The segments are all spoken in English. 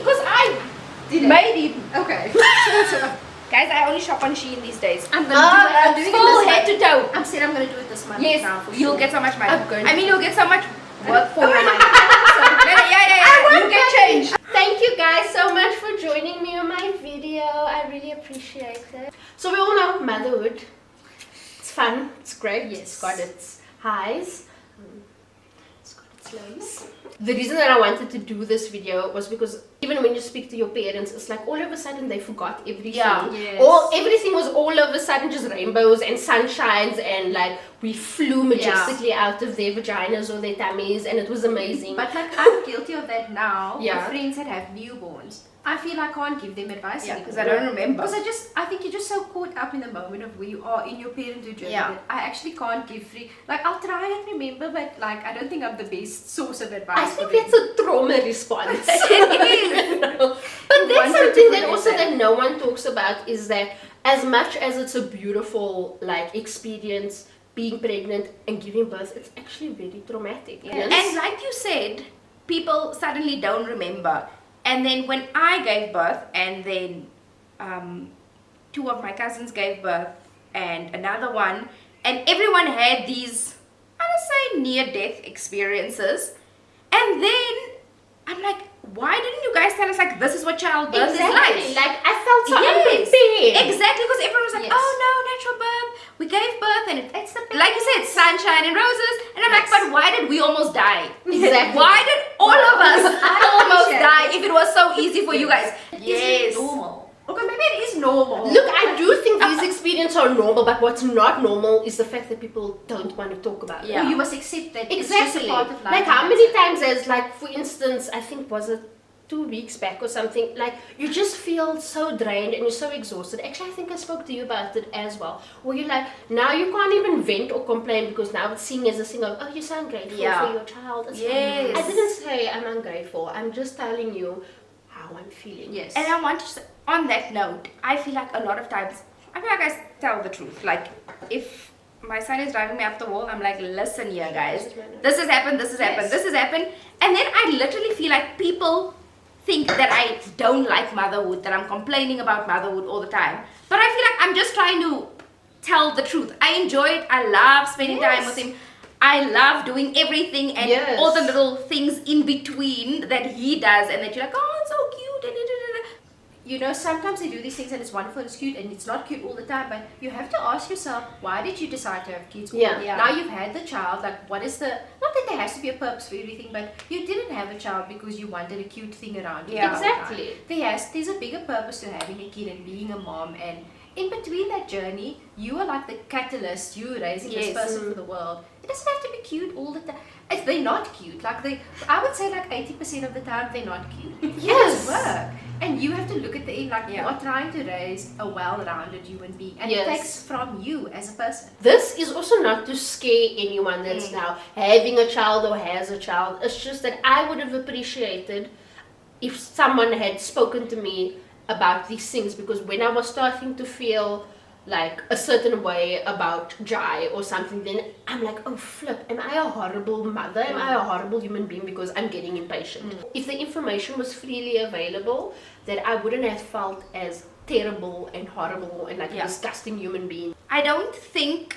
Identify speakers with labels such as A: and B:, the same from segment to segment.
A: because I
B: Did it?
A: made him.
B: Okay.
A: Guys, I only shop on Shein these days.
B: I'm gonna do it. I'm doing it
A: Full
B: this
A: head
B: month.
A: to toe.
B: I'm saying I'm gonna do it this month.
A: Yes,
B: now for
A: you'll
B: sure.
A: get so much money.
B: I'm going
A: I mean,
B: to.
A: you'll get so much work for your money. Yeah. You get change.
B: Thank you guys so much for joining me on my video. I really appreciate it. So we all know motherhood. It's fun. It's great.
A: Yes.
B: It's got its highs. It's got its lows. The reason that I wanted to do this video was because even when you speak to your parents, it's like all of a sudden they forgot everything.
A: Yeah.
C: Yes.
B: Everything was all of a sudden just rainbows and sunshines, and like we flew majestically out of their vaginas or their tummies, and it was amazing.
C: But like I'm guilty of that now.
B: Yeah.
C: My friends that have newborns, I feel I can't give them advice
A: Yeah,
C: anymore.
A: because I don't remember.
C: Because I think you're just so caught up in the moment of where you are in your parenthood journey
A: Yeah.
C: that I actually can't give free. Like I'll try and remember, but like I don't think I'm the best source of advice.
B: I think that's a trauma response.
A: It is.
B: But that's
C: Wonderful
B: something that
C: is
B: also
C: that.
B: that no one talks about, is that as much as it's a beautiful like experience being pregnant and giving birth, it's actually very traumatic.
C: Yeah.
A: And like you said, people suddenly don't remember. And then when I gave birth, and then two of my cousins gave birth, and another one, and everyone had these, I don't say near-death experiences. And then I'm like, why didn't you guys tell us like this is what childbirth
B: Exactly.
A: is
B: Like I felt so
A: Yes.
B: unprepared.
A: Exactly, because everyone was like,
C: Yes.
A: oh no, natural birth. We gave birth, and it's the like you said, sunshine and roses. And I'm like,
C: Yes.
A: but why did we almost die?
B: Exactly.
A: Why did all of us almost
C: appreciate
A: die if it was so easy for you guys?
C: Is it normal? Okay, maybe it is normal.
B: Look, I do think these experiences are normal, but what's not normal is the fact that people don't want to talk about it.
A: Yeah.
C: You must accept that it's just
B: Exactly.
C: a part of life.
B: Like how
C: and
B: many
C: that's it.
B: times as like, for instance, I think was it 2 weeks back or something, like you just feel so drained and you're so exhausted. Actually, I think I spoke to you about it as well, where you're like, now you can't even vent or complain because now it's seen as a thing of, oh, you're so ungrateful
A: Yeah.
B: for your child. It's
A: Yes.
B: fine. I didn't say I'm ungrateful. I'm just telling you how I'm feeling.
C: Yes.
A: And I want to say, on that note, I feel like a lot of times, I feel like I tell the truth. Like, if my son is driving me up the wall, I'm like, listen here, guys. This has happened, this has happened,
C: Yes.
A: this has happened. And then I literally feel like people think that I don't like motherhood, that I'm complaining about motherhood all the time. But I feel like I'm just trying to tell the truth. I enjoy it. I love spending time with him. I love doing everything and
B: Yes.
A: all the little things in between that he does, and that you're like, oh, it's so cute.
C: You know, sometimes they do these things and it's wonderful and it's cute, and it's not cute all the time, but you have to ask yourself, why did you decide to have kids?
B: Yeah.
A: Yeah.
C: Now you've had the child, like what is the, not that there has to be a purpose for everything, but you didn't have a child because you wanted a cute thing around you.
A: Yeah.
C: all the time.
B: Exactly.
C: There's a bigger purpose to having a kid and being a mom, and in between that journey, you are like the catalyst, you raising
A: Yes.
C: this person for the world. It doesn't have to be cute all the time. They're not cute. Like I would say like 80% of the time they're not cute.
B: Yes.
C: It's work. And you have to look at the end, like
A: Yeah.
C: you're trying to raise a well-rounded human being. And
B: Yes.
C: it takes from you as a person.
B: This is also not to scare anyone that's now having a child or has a child. It's just that I would have appreciated if someone had spoken to me about these things, because when I was starting to feel like a certain way about Jai or something, then I'm like, oh flip, am I a horrible mother? Am I a horrible human being because I'm getting impatient? If the information was freely available, that I wouldn't have felt as terrible and horrible and like a disgusting human being.
A: I don't think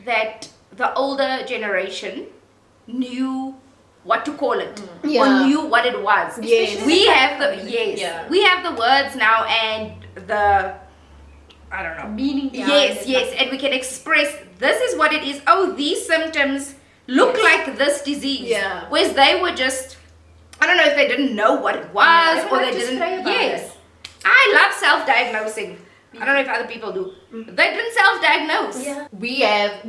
A: that the older generation knew what to call it or
B: Yeah.
A: knew what it was.
B: Yes.
A: We have the
B: Yeah.
A: we have the words now and the I don't know.
C: Meaning behind
A: Yes,
C: it,
A: yes, and we can express this is what it is. Oh, these symptoms look like this disease.
B: Yeah.
A: Whereas they were just I don't know if they didn't know what it was
C: They
A: or
C: like
A: they
C: to
A: didn't.
C: spray about
A: Yes.
C: it.
A: I love self-diagnosing. I don't know if other people do. They didn't self-diagnose.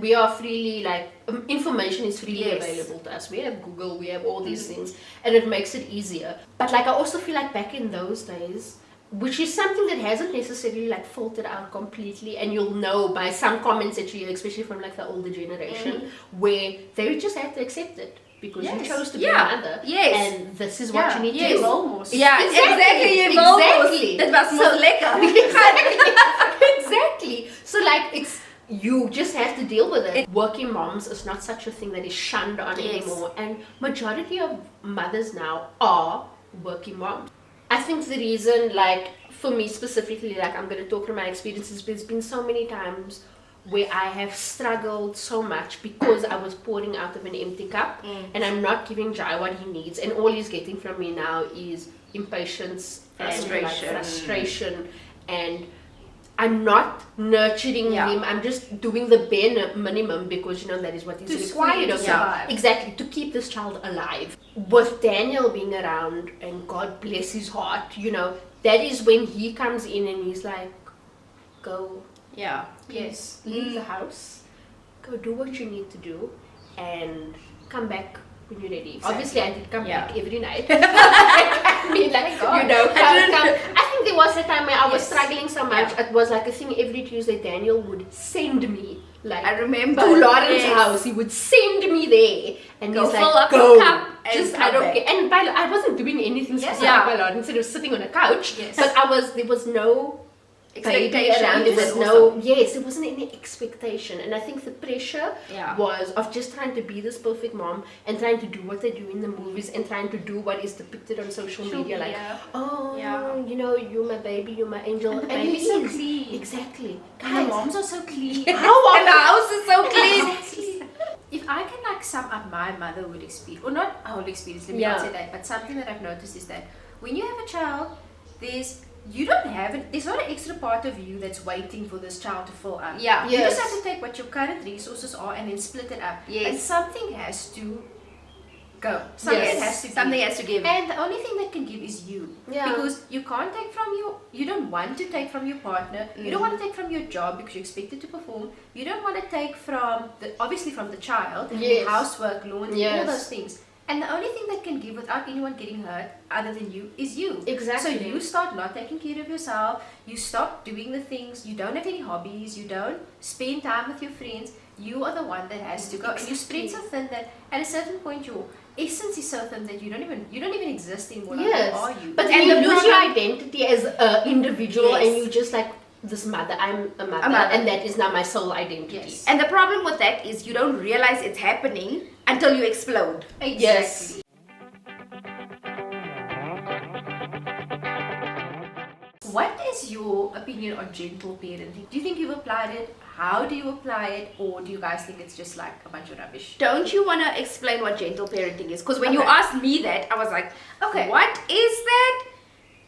B: We are freely, like, information is freely
A: Yes.
B: available to us. We have Google, we have all these things, and it makes it easier. But like, I also feel like back in those days, which is something that hasn't necessarily like filtered out completely, and you'll know by some comments that you hear, especially from like the older generation, where they just had to accept it because you
C: Yes.
B: chose to be
A: Yeah.
B: a mother,
A: Yes.
B: and this is what
C: Yeah.
B: you need
A: Yes.
B: to do.
C: Almost.
A: Yeah, exactly. Je wil
B: Exactly.
A: mos. Dit was mos lekker.
B: Exactly. So like, it's you just have to deal with it. Working moms is not such a thing that is shunned on
A: Yes.
B: anymore, and majority of mothers now are working moms. I think the reason, like for me specifically, like I'm going to talk from my experiences, there's been so many times where I have struggled so much because I was pouring out of an empty cup, and I'm not giving Jai what he needs, and all he's getting from me now is impatience and like frustration, and I'm not nurturing him. I'm just doing the bare minimum because that is what is required of me. Exactly, to keep this child alive. With Daniel being around, and God bless his heart, that is when he comes in and he's like, go.
A: Yeah.
B: Yes. Leave the house. Go do what you need to do, and come back when you're ready.
A: Exactly.
B: Obviously, I did come back every night. I mean, like, come. I think there was a time where I was struggling so much. It was like a thing every Tuesday. Daniel would send me, like,
A: I remember,
B: to Lauren's house. He would send me there, and
A: Go
B: he's
A: fill
B: like,
A: up
B: go.
A: your cup and
B: Just
A: come
B: I don't
A: back.
B: care. And I wasn't doing anything specific by Lauren. Instead of sitting on a couch, but there was no
A: Expectation.
B: around. There was
A: Also.
B: there wasn't any expectation, and I think the pressure
A: Yeah.
B: was of just trying to be this perfect mom and trying to do what they do in the movies and trying to do what is depicted on social media, like, oh, you're my baby, you're my angel,
C: And the
B: and
C: baby's
B: it
C: so
B: is.
C: clean.
B: Exactly.
C: And the moms are so clean.
A: And the house is so clean.
C: If I can like sum up my motherhood experience, or not a whole experience, let me not say that, but something that I've noticed is that when you have a child, there's not an extra part of you that's waiting for this child to fill up.
A: Yeah.
C: You just have to take what your current resources are and then split it up.
A: Yes.
C: And something has to go. Something has to give.
A: Something has to give.
C: And the only thing that can give is you.
B: Yeah.
C: Because you can't take from you don't want to take from your partner. You don't want to take from your job because you're expected to perform. You don't want to take from obviously from the child, housework, laundry, all those things. And the only thing that can give without anyone getting hurt other than you is you.
B: Exactly.
C: So you start not taking care of yourself, you stop doing the things, you don't have any hobbies, you don't spend time with your friends, you are the one that has to go. And you spread so thin that at a certain point your essence is so thin that you don't even exist anymore. Like, who are you?
B: But then you lose your identity as an individual, and you just like this mother. I'm a mother, and that is now my sole identity.
C: Yes.
A: And the problem with that is you don't realize it's happening until you explode.
C: Exactly.
B: Yes.
C: What is your opinion on gentle parenting? Do you think you've applied it? How do you apply it? Or do you guys think it's just like a bunch of rubbish?
A: Don't you want to explain what gentle parenting is? Because when you asked me that, I was like, what is that?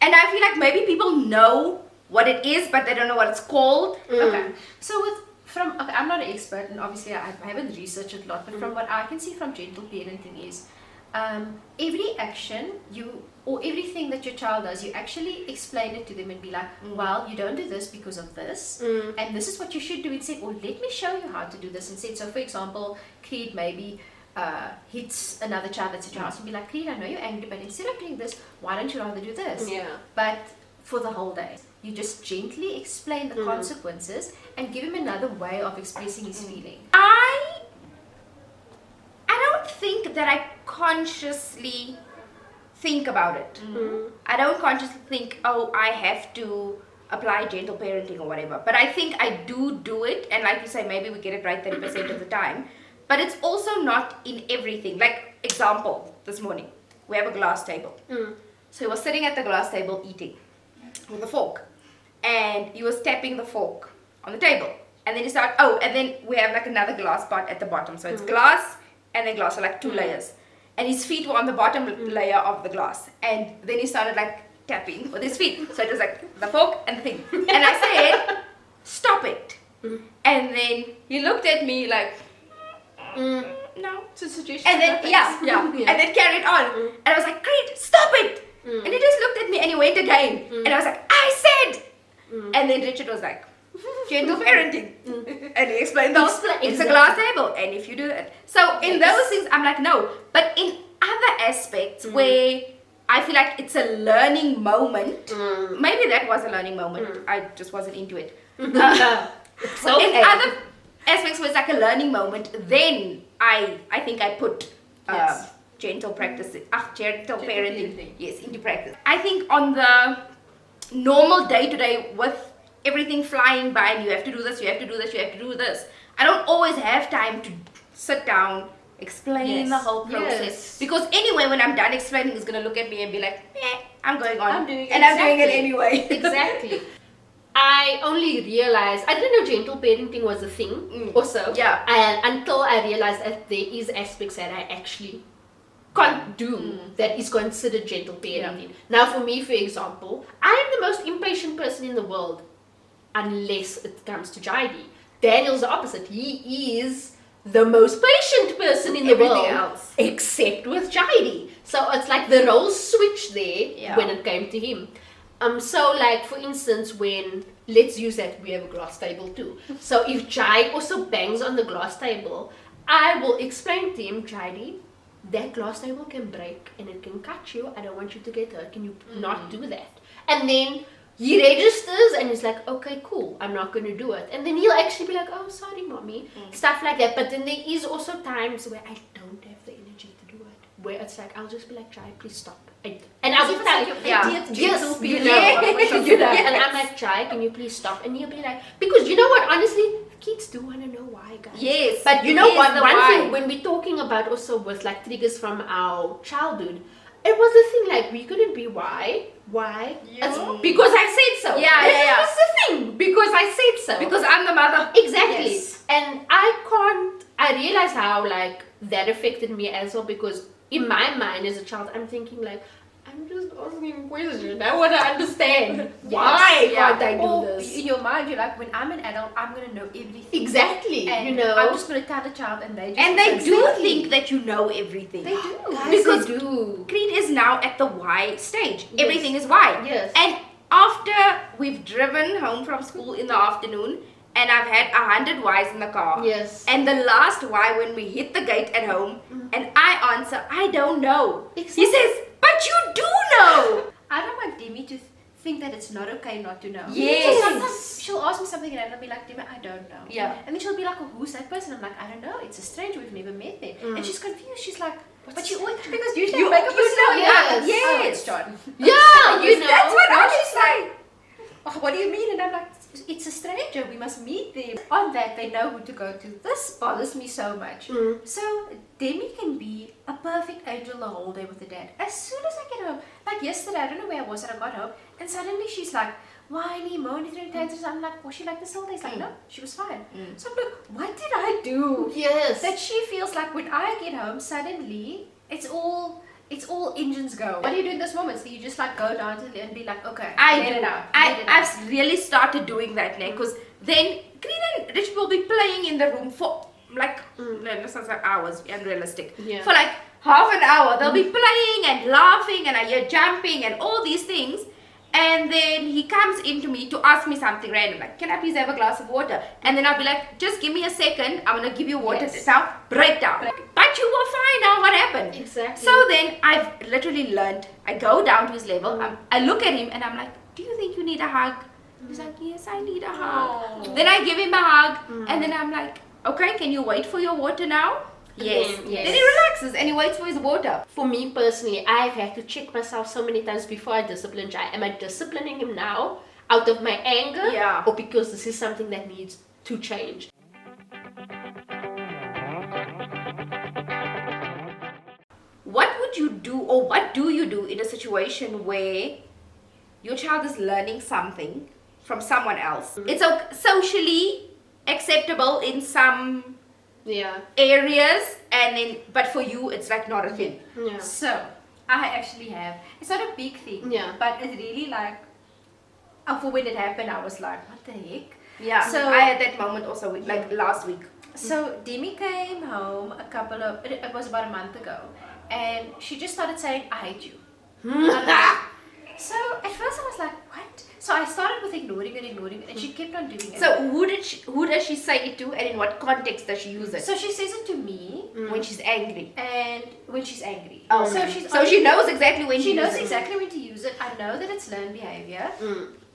A: And I feel like maybe people know what it is, but they don't know what it's called.
C: Okay. So I'm not an expert, and obviously I haven't researched it a lot, but from what I can see from gentle parenting is every action or everything that your child does, you actually explain it to them and be like, well, you don't do this because of this, and this is what you should do instead, or let me show you how to do this instead. So for example, Creed maybe hits another child that's at your house and be like, Creed, I know you're angry, but instead of doing this, why don't you rather do this?
B: Yeah.
C: But for the whole day, you just gently explain the consequences and give him another way of expressing his feeling.
A: I don't think that I consciously think about it. I don't consciously think, I have to apply gentle parenting or whatever. But I think I do it, and like you say, maybe we get it right 30% of the time. But it's also not in everything. Like, example, this morning, we have a glass table. So he was sitting at the glass table eating with a fork. And he was tapping the fork on the table. And then he started, and then we have like another glass pot at the bottom. So it's glass and then glass, so like two layers. And his feet were on the bottom layer of the glass. And then he started like tapping with his feet. So it was like the fork and the thing. And I said, stop it. And then he looked at me like, no.
C: It's a suggestion.
A: And then, and then carried on. And I was like, great, stop it. And he just looked at me and he went again. And I was like, I said. And then Richard was like, gentle parenting. And he explained those. It's a glass table. And if you do that. So in those things, I'm like, no. But in other aspects where I feel like it's a learning moment, maybe that was a learning moment. I just wasn't into it. So in other aspects where it's like a learning moment, then I think I put gentle practices, gentle parenting, into practice. I think on the normal day-to-day with everything flying by and you have to do this, you have to do this, you have to do this. I don't always have time to sit down, explain the whole process.
B: Yes.
A: Because anyway, when I'm done explaining, he's going to look at me and be like, I'm going on.
C: I'm doing it.
A: And I'm doing it anyway.
B: Exactly. I only realized, I didn't know gentle parenting was a thing also.
A: Yeah.
B: And until I realized that there is aspects that I actually can't do that is considered gentle parenting. Now for me, for example, I am the most impatient person in the world unless it comes to Jaidi. Daniel's the opposite. He is the most patient person in the
A: Everything
B: world.
A: else.
B: Except with Jaidi. So it's like the roles switched there
A: Yeah.
B: when it came to him. So like for instance, when let's use that we have a glass table too. So if Jai also bangs on the glass table, I will explain to him, Jaidi, that glass table can break and it can cut you. I don't want you to get hurt. Can you not do that? And then he registers and he's like, okay, cool, I'm not going to do it. And then he'll actually be like, oh, sorry, mommy. Stuff like that. But then there is also times where I don't have the energy to do it. Where it's like, I'll just be like, Jai, please stop. And I will tell you,
A: Yeah.
B: yes, you know, and I'm like, Jai, can you please stop? And he'll be like, because you know what, honestly, kids do want to know why, guys.
A: Yes.
B: But you know
A: Yes,
B: what,
A: the
B: one
A: why.
B: thing, when we're talking about also with like triggers from our childhood, it was the thing like, we couldn't be why? It's because I said so.
A: Yeah.
B: That's the thing, because I said so.
A: Because I'm the mother.
B: Exactly.
C: Yes.
B: And I realized how like that affected me as well, because in my mind as a child, I'm thinking like, I'm just asking questions. I want to understand why can't I do
C: Or
B: this?
C: in your mind, you're like, when I'm an adult, I'm going to know everything.
B: Exactly.
C: And
B: you know,
C: I'm just going to tell the child and they just
A: And they do
C: understand.
A: think that you know everything.
C: They do.
B: guys,
A: because
B: they do.
A: Creed is now at the why stage.
B: Yes.
A: Everything is why.
B: Yes.
A: And after we've driven home from school in the afternoon, and I've had 100 whys in the car.
B: Yes.
A: And the last why when we hit the gate at home, and I answer, I don't know.
B: Exactly.
A: He says, but you do know.
C: I don't want Demi to think that it's not okay not to know.
A: Yes.
C: So sometimes she'll ask me something and I'll be like, Demi, I don't know.
A: Yeah.
C: And then she'll be like, oh, who's that person? I'm like, I don't know. It's a stranger. We've never met them. And she's confused. She's like, but you always, because usually
A: You-
C: I make up
A: you
C: a story.
A: know,
C: I'm like,
A: yes.
C: Oh, it's John.
B: Yeah, you know.
A: That's what I
C: She's
A: say.
C: like, oh, what do you mean? And I'm like, it's a stranger. We must meet them. On that, they know who to go to. This bothers me so much. So Demi can be a perfect angel the whole day with the dad. As soon as I get home, like yesterday, I don't know where I was, and I got home, and suddenly she's like, whiny, moaning, throwing tantrums. I'm like, was she like this all day? He's like, no, she was fine. So I'm like, what did I do?
B: Yes.
C: That she feels like when I get home, suddenly it's all engines go. What do you do in those moments? Do you just like go down to the and be like, okay, let it out. Let it out.
A: I've really started doing that now, because then Green and Rich will be playing in the room for like, let's not say hours, unrealistic.
B: Yeah.
A: For like half an hour, they'll be playing and laughing, and I hear jumping and all these things. And then he comes into me to ask me something random, like, can I please have a glass of water? And then I'll be like, just give me a second, I'm gonna give you water.
C: Yes.
A: Now, breakdown. But you were fine now, what happened?
B: Exactly.
A: So then I've literally learned, I go down to his level, I look at him and I'm like, do you think you need a hug? He's like, yes, I need a hug.
C: Aww.
A: Then I give him a hug and then I'm like, okay, can you wait for your water now? Yes.
B: Yes.
A: Then he relaxes and he waits for his water.
B: For me personally, I've had to check myself so many times before I discipline Jai. Am I disciplining him now out of my anger?
A: Yeah.
B: Or because this is something that needs to change?
A: What would you do, or what do you do in a situation where your child is learning something from someone else? It's socially acceptable in some
B: Yeah.
A: areas, and then but for you it's like not a thing.
B: Yeah.
C: So I actually have. It's not a big thing.
B: Yeah.
C: But it's really like. For when it happened, I was like, what the heck?
A: Yeah.
C: So-
A: I had that moment also with, like last week.
C: So Demi came home it was about a month ago, and she just started saying, I hate you. I'm like- so at first I was like, what? So I started with ignoring it, and she kept on doing it.
A: So who does she say it to, and in what context does she use it?
C: So she says it to me,
A: When she's angry.
C: and when she's angry.
A: Oh,
C: So
A: okay.
C: she's
A: So she knows exactly when
C: She knows
A: uses it.
C: exactly when to use it. I know that it's learned behavior.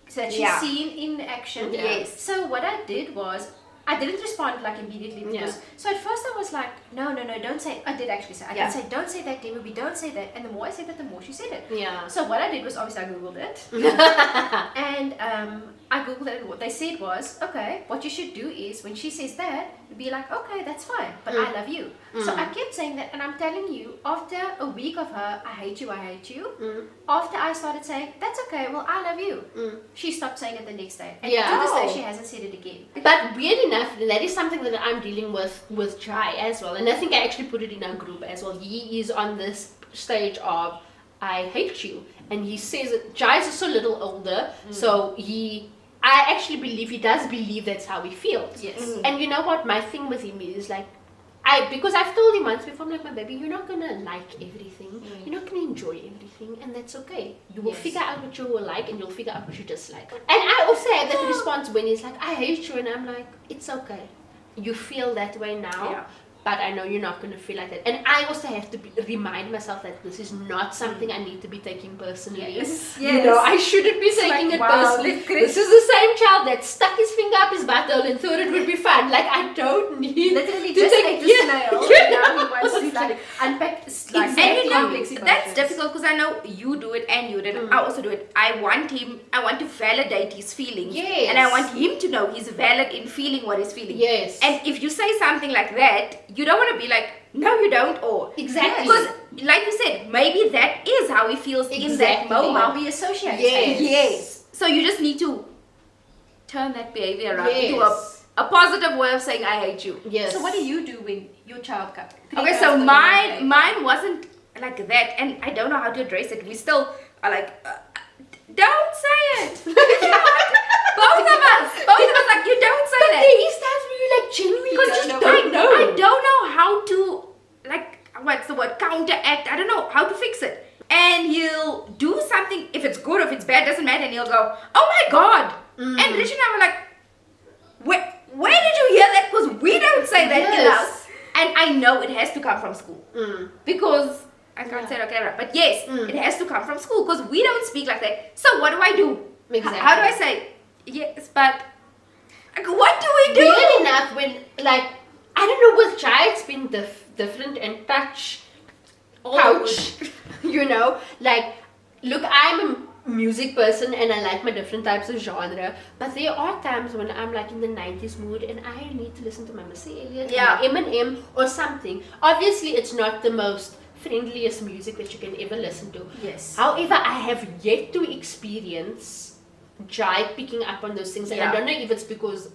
C: So that she's
A: Yeah.
C: seen in action.
A: Yes.
C: So what I did was, I didn't respond like immediately because, so at first I was like, no, don't say, I did actually say, I
A: Yeah.
C: did say, don't say that, Demi, we don't say that. And the more I said that, the more she said it.
B: Yeah.
C: So what I did was, obviously I Googled it. And I googled it, and what they said was, okay, what you should do is when she says that, be like, okay, that's fine, but I love you. So I kept saying that, and I'm telling you, after a week of her, I hate you, after I started saying, that's okay, well, I love you, she stopped saying it the next day. And to this day, she hasn't said it again.
B: But weird enough, that is something that I'm dealing with Jai as well. And I think I actually put it in our group as well. He is on this stage of, I hate you. And he says, Jai is also a little older, so I actually believe he does believe that's how he feels.
C: Yes.
B: And you know what, my thing with him is like, because I've told him once before, I'm like, my baby, you're not gonna like everything. You're not gonna enjoy everything, and that's okay. You will figure out what you will like, and you'll figure out what you dislike. And I also have that response when he's like, I hate you, and I'm like, it's okay. You feel that way now, but I know you're not gonna feel like that. And I also have to remind myself that this is not something I need to be taking personally.
C: Yes.
B: You know, I shouldn't be taking it personally. This is the same child that stuck his finger up his butthole and thought it would be fun. Like, I don't need
C: Literally
B: to
C: just
B: take
C: ate the snail. And now he wants to like unpack like
A: And you know,
C: complex
A: that's
C: emotions.
A: difficult because I know you do it and you did it. I also do it. I want to validate his feelings.
B: Yes.
A: And I want him to know he's valid in feeling what he's feeling.
B: Yes.
A: And if you say something like that, you don't want to be like, no, you don't, or
B: Exactly.
A: because, like you said, maybe that is how he feels in that
B: Exactly.
A: moment.
C: How we associate.
B: Yes.
A: Yes. So you just need to turn that behavior around into
B: Yes.
A: a positive way of saying I hate you.
B: Yes.
C: So what do you do when your child comes?
A: Okay, so mine wasn't like that, and I don't know how to address it. We still are like, don't say it. both of us like, you don't say that.
B: There is times where you like genuinely
C: Because
B: just don't know.
A: I don't know how to, like, what's the word, counteract. I don't know how to fix it. And he'll do something, if it's good or if it's bad, doesn't matter, and he'll go, oh my god. And Rich and I were like, where did you hear that? Because we don't say that in
B: Yes.
A: house. And I know it has to come from school. Because I can't say it okay, but yes, it has to come from school because we don't speak like that. So what do I do?
B: Exactly.
A: How do I say, yes, but like, what do we do?
B: Weird enough, when like I don't know, with Jai it's been different and touch, you know, like look, I'm a music person and I like my different types of genre, but there are times when I'm like in the 90s mood and I need to listen to my Missy Elliott,
A: Yeah.
B: my Eminem or something. Obviously it's not the most friendliest music that you can ever listen to.
C: Yes.
B: However, I have yet to experience Jai picking up on those things, and I don't know if it's because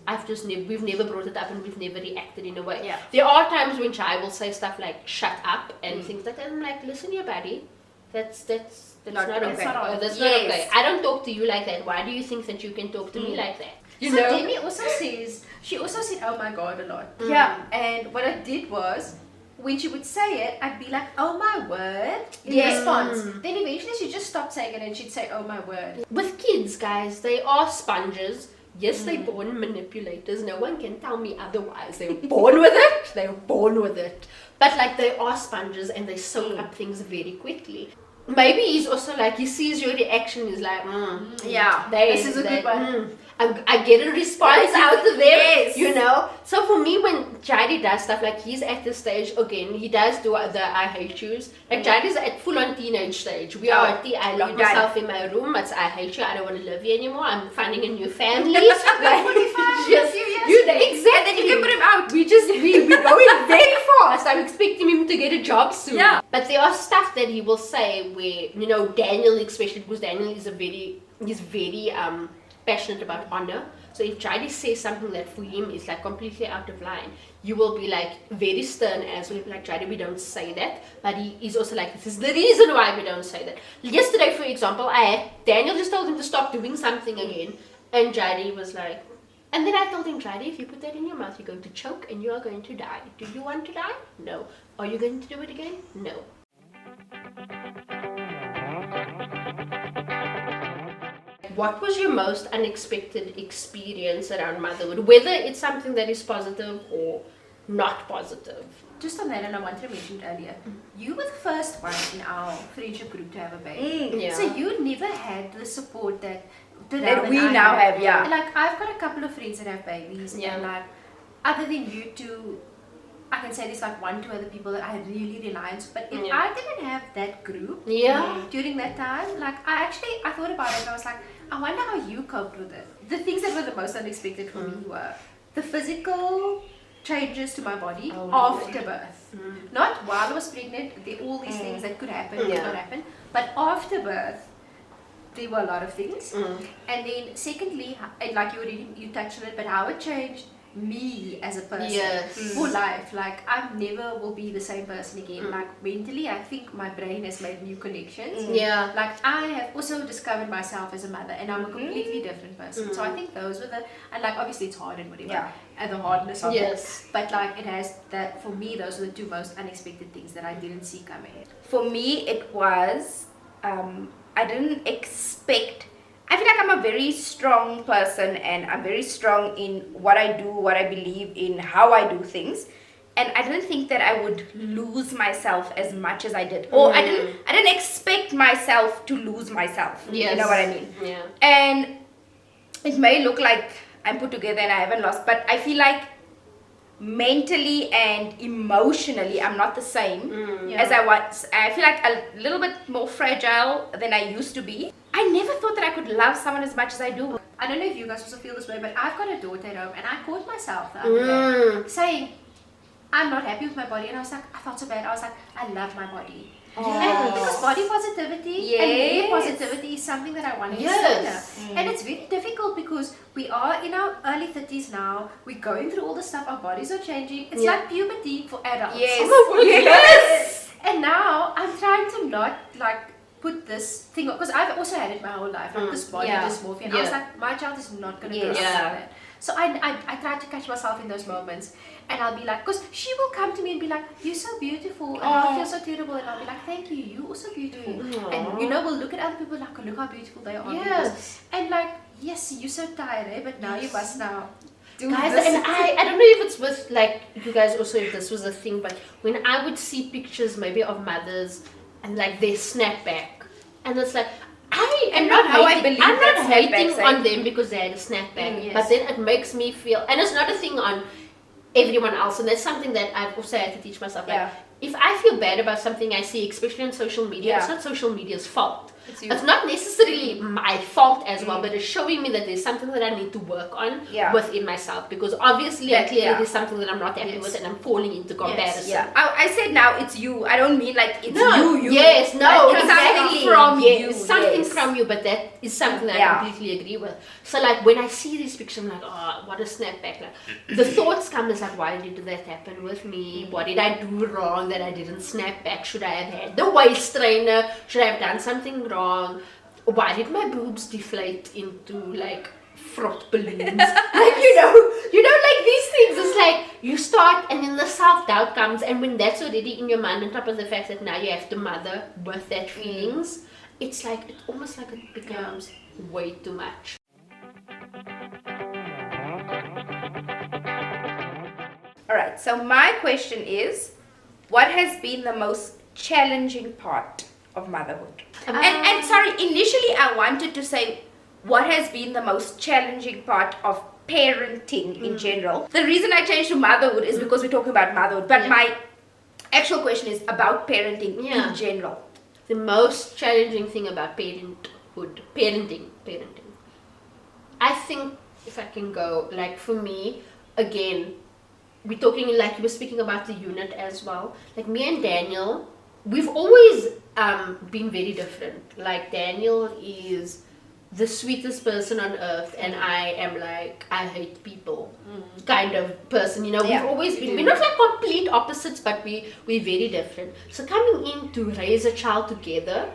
B: we've never brought it up and we've never reacted in a way.
A: Yeah.
B: There are times when Jai will say stuff like "shut up" and things like that. And I'm like, listen, here, buddy, that's not okay.
C: that's not on.
B: That's not
A: Yes.
B: okay. I don't talk to you like that. Why do you think that you can talk to me like that? You
C: So
B: know?
C: Demi also says, she also said, oh my god, a lot.
A: Yeah.
C: And what I did was, when she would say it, I'd be like, oh my word, in
A: Yes.
C: response. Then eventually she'd just stop saying it and she'd say, oh my word.
B: With kids, guys, they are sponges. Yes, they're born manipulators. No one can tell me otherwise. They're born with it. They're born with it. But like they are sponges and they soak up things very quickly. Maybe he's also like, he sees your reaction, he's like,
A: Yeah.
C: This is a good one.
B: I get a response out of them,
A: Yes.
B: you know. So for me, when Jadi does stuff like he's at the stage again, he does do the I hate yous. Like Jadi's at full on teenage stage. We are at the I lock
A: You're done.
B: myself in my room. It's I hate you. I don't want to live here anymore. I'm finding a new family. Like, just, you know, exactly.
A: And then you can put him out.
B: We're going very fast. I'm expecting him to get a job soon.
A: Yeah.
B: But there are stuff that he will say where, you know, Daniel especially, because Daniel is he's very passionate about honor. So if Jadi says something that for him is like completely out of line, you will be like very stern as well. Be like, Jadi, we don't say that. But he is also like, this is the reason why we don't say that. Yesterday, for example, Daniel just told him to stop doing something again. And Jadi was like, and then I told him, Jadi, if you put that in your mouth, you're going to choke and you are going to die. Do you want to die? No. Are you going to do it again? No. What was your most unexpected experience around motherhood? Whether it's something that is positive or not positive.
C: Just on that, and I wanted to mention it earlier, you were the first one in our friendship group to have a baby.
B: Yeah.
C: So you never had the support that
A: That we now have, yeah.
C: Like, I've got a couple of friends that have babies,
B: Yeah.
C: and like, other than you two, I can say there's like 1, 2 other people that I really rely on. But if
B: Yeah.
C: I didn't have that group during that time, like I thought about it and I was like, I wonder how you coped with it. The things that were the most unexpected for me were the physical changes to my body after birth. Not while I was pregnant, all these things that could happen, could not happen. But after birth, there were a lot of things. And then secondly, and like you touched on it, but how it changed me as a person for life. Like I never will be the same person again. Like mentally, I think my brain has made new connections. Like I have also discovered myself as a mother, and I'm a completely different person. So I think those were and like obviously it's hard and whatever, and the hardness of it. But like it has that, for me, those were the 2 most unexpected things that I didn't see coming.
A: For me, it was, I didn't expect, I feel like I'm a very strong person and I'm very strong in what I do, what I believe in, how I do things. And I didn't think that I would lose myself as much as I did. Or I didn't expect myself to lose myself. You know what I mean?
B: Yeah.
A: And it may look like I'm put together and I haven't lost, but I feel like mentally and emotionally I'm not the same as I was. I feel like a little bit more fragile than I used to be. I never thought that I could love someone as much as I do.
C: I don't know if you guys also feel this way, but I've got a daughter at home and I caught myself the other day saying, I'm not happy with my body, and I was like, I felt so bad. I was like, I love my body. And because body positivity and hair positivity is something that I want to explore. And it's very difficult because we are in our early 30s now, we're going through all the stuff, our bodies are changing. It's like puberty for adults. And now I'm trying to not like put this thing on, because I've also had it my whole life, like this body dysmorphia, and I was like, my child is not going to grow up like that. So I try to catch myself in those moments, and I'll be like, because she will come to me and be like, you're so beautiful, and I'll feel so terrible, and I'll be like, thank you, you're also beautiful. And you know, we'll look at other people like, look how beautiful they are. And like, yes, you're so tired, eh? But now you must now do
B: guys,
C: this.
B: and I don't know if it's with like you guys also, if this was a thing, but when I would see pictures maybe of mothers and like they snap back, and it's like, I am not hating, I'm not hating on them because they had a snapback, but then it makes me feel, and it's not a thing on everyone else, and that's something that I've also had to teach myself. Like, if I feel bad about something I see, especially on social media, it's not social media's fault. It's not necessarily my fault as well, but it's showing me that there's something that I need to work on within myself, because obviously and clearly there's something that I'm not happy with, and I'm falling into comparison.
A: I said now it's you. I don't mean like it's you.
B: Yes, no,
A: it's
B: exactly.
A: Something from you.
B: Something from you, but that is something that I completely agree with. So like when I see these pictures, I'm like, oh, what a snapback. Like, the thoughts come is like, why did that happen with me? What did I do wrong that I didn't snap back? Should I have had the waist trainer? Should I have done something wrong? Why did my boobs deflate into like fraught balloons? Like, you know, like these things, it's like you start and then the self-doubt comes, and when that's already in your mind, on top of the fact that now you have to mother with that feelings, it's like, it's almost like it becomes way too much.
A: Alright, so my question is, what has been the most challenging part of motherhood? And sorry, initially I wanted to say what has been the most challenging part of parenting in general. The reason I changed to motherhood is because we're talking about motherhood, but my actual question is about parenting in general.
B: The most challenging thing about parenting. I think, if I can go, like for me, again, we're talking like you were speaking about the unit as well. Like me and Daniel, we've always been very different. Like Daniel is the sweetest person on earth, and I am like, I hate people kind of person. You know, we've always been, we're not like complete opposites, but we're very different. So coming in to raise a child together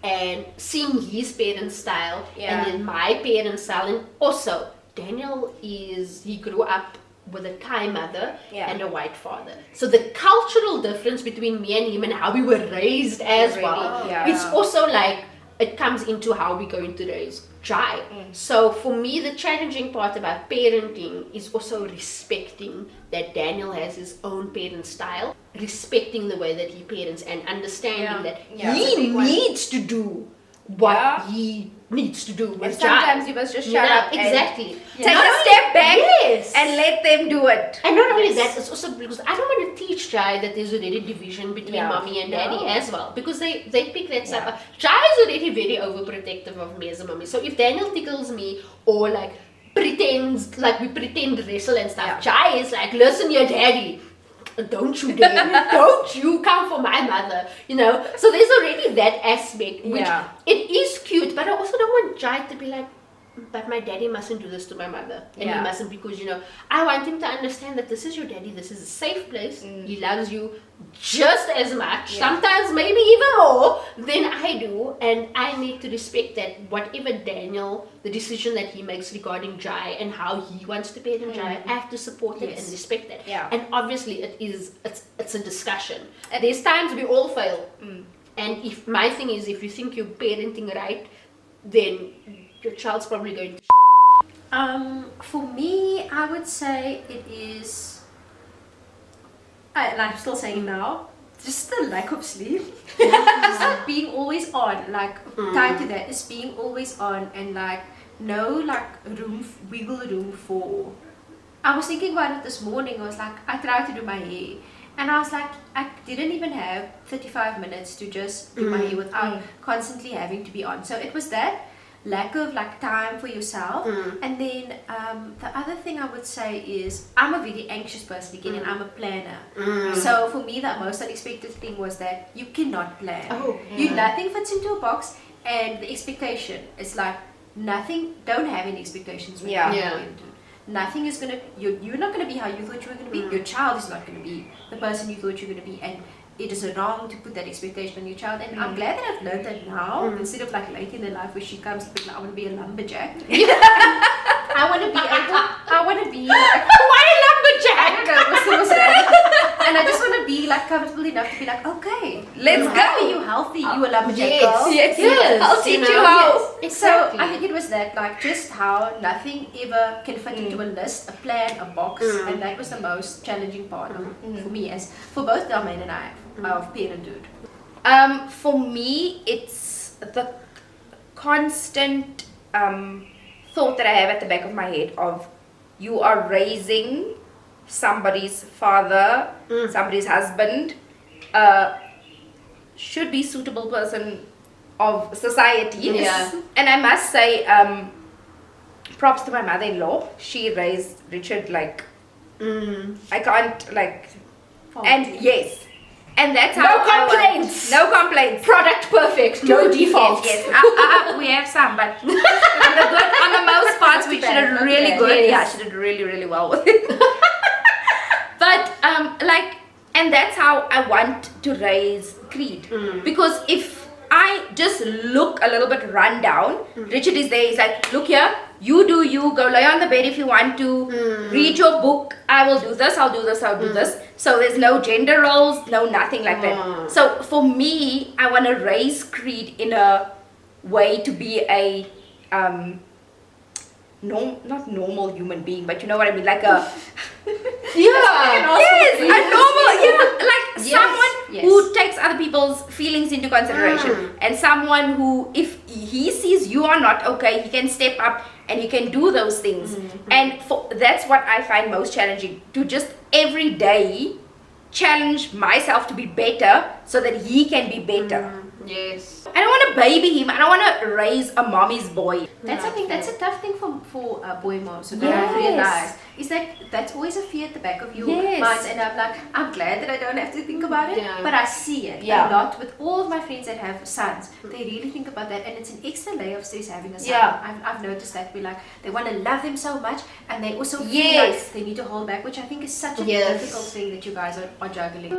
B: and seeing his parents' style and then my parents' style, and also Daniel he grew up with a Thai mother and a white father. So the cultural difference between me and him and how we were raised as well, it's also like, it comes into how we're going to raise Jai. So for me, the challenging part about parenting is also respecting that Daniel has his own parent style, respecting the way that he parents, and understanding that he needs to do what he needs to do
A: And
B: with
A: sometimes
B: Jai.
A: you must just
B: You
A: shut
B: know,
A: up and
B: exactly.
A: take
B: Not
A: a
B: only-
A: step back
B: yes.
A: and let them do it.
B: And not only
C: Yes.
B: that, it's also because I don't want to teach Jai that there's already division between
A: Yeah.
B: mommy and daddy
C: No.
B: as well, because they pick that stuff
A: Yeah.
B: up. Jai is already very overprotective of me as a mommy. So if Daniel tickles me or like pretends, like we pretend to wrestle and stuff,
A: Yeah.
B: Jai is like, listen, your daddy. Don't you dare, don't you come for my mother, you know. So there's already that aspect, which
A: Yeah.
B: it is cute, but I also don't want Jai to be like, but my daddy mustn't do this to my mother. And he
A: Yeah.
B: mustn't, because, you know, I want him to understand that this is your daddy, this is a safe place. He loves you just as much,
A: Yeah.
B: sometimes maybe even more than I do. And I need to respect that whatever Daniel, the decision that he makes regarding Jai and how he wants to parent Jai, I have to support it
C: Yes.
B: and respect that.
A: Yeah.
B: And obviously it's a discussion. And there's times we all fail. And if my thing is, if you think you're parenting right, then your child's probably going to
C: For me, I would say it is, and I'm still saying now, just the lack of sleep. Just like being always on, like tied to that is being always on, and like no like wiggle room for. I was thinking about it this morning. I was like, I tried to do my hair, and I was like, I didn't even have 35 minutes to just do my hair without constantly having to be on. So it was that lack of like time for yourself. And then the other thing I would say is I'm a very anxious person again, and I'm a planner. So for me, the most unexpected thing was that you cannot plan.
B: Oh,
C: Nothing fits into a box, and the expectation is like nothing. Don't have any expectations when
A: Yeah.
C: you're
B: Yeah.
C: parenting. Nothing is gonna. You're not gonna be how you thought you were gonna be. Your child is not gonna be the person you thought you were gonna be, and it is wrong to put that expectation on your child. And I'm glad that I've learned that now, instead of like late in their life where she comes to be like, I want to be a lumberjack. I want to be able. I want to be like.
B: why a
C: I
B: lumberjack?
C: don't know, it was random. And I just want to be like comfortable enough to be like, okay,
A: Let's
C: I'm happy
A: go.
C: you healthy, you a lumberjack
B: Yes.
C: girl.
A: Yes. I'll teach you
B: know,
A: how.
B: yes, exactly.
C: So I think it was that, like, just how nothing ever can fit into a list, a plan, a box, and that was the most challenging part for me, as for both Dalmain and I, of parenthood.
A: For me, it's the constant thought that I have at the back of my head of you are raising somebody's father, somebody's husband, should be suitable person of society.
B: Yeah.
A: And I must say, props to my mother-in-law. She raised Richard like I can't like, and yes. And that's
B: No
A: how I want-
B: complaints.
A: No complaints.
B: Product perfect, no defaults.
A: Yes, we have some, but on the most parts, we
C: bad,
A: did
C: not
A: really
C: bad.
A: good.
B: Yes.
A: Yeah, she did really, really well with it. But like, and that's how I want to raise Creed, because if I just look a little bit run down, Richard is there. He's like, look here, you do you, go lay on the bed if you want to, read your book, I will do this, I'll do this, I'll do this. So there's no gender roles, no nothing like that. So for me, I want to raise Creed in a way to be a not normal human being, but you know what I mean, like a yes, a normal, like someone who takes other people's feelings into consideration, and someone who, if he sees you are not okay, he can step up and he can do those things. And that's what I find most challenging, to just every day challenge myself to be better so that he can be better.
B: Yes.
A: I don't want to baby him. I don't want to raise a mommy's boy.
C: That's I think that's a tough thing for boy moms to
A: Yes.
C: realize, is that that's always a fear at the back of your
A: Yes.
C: mind. And I'm like, I'm glad that I don't have to think about it,
B: Yeah.
C: but I see it
A: Yeah.
C: a lot with all of my friends that have sons. They really think about that, and it's an extra layer of stress having a son.
A: Yeah.
C: I've noticed that. Like, they want to love them so much, and they also feel
A: Yes.
C: like they need to hold back, which I think is such a
B: Yes.
C: difficult thing that you guys are juggling.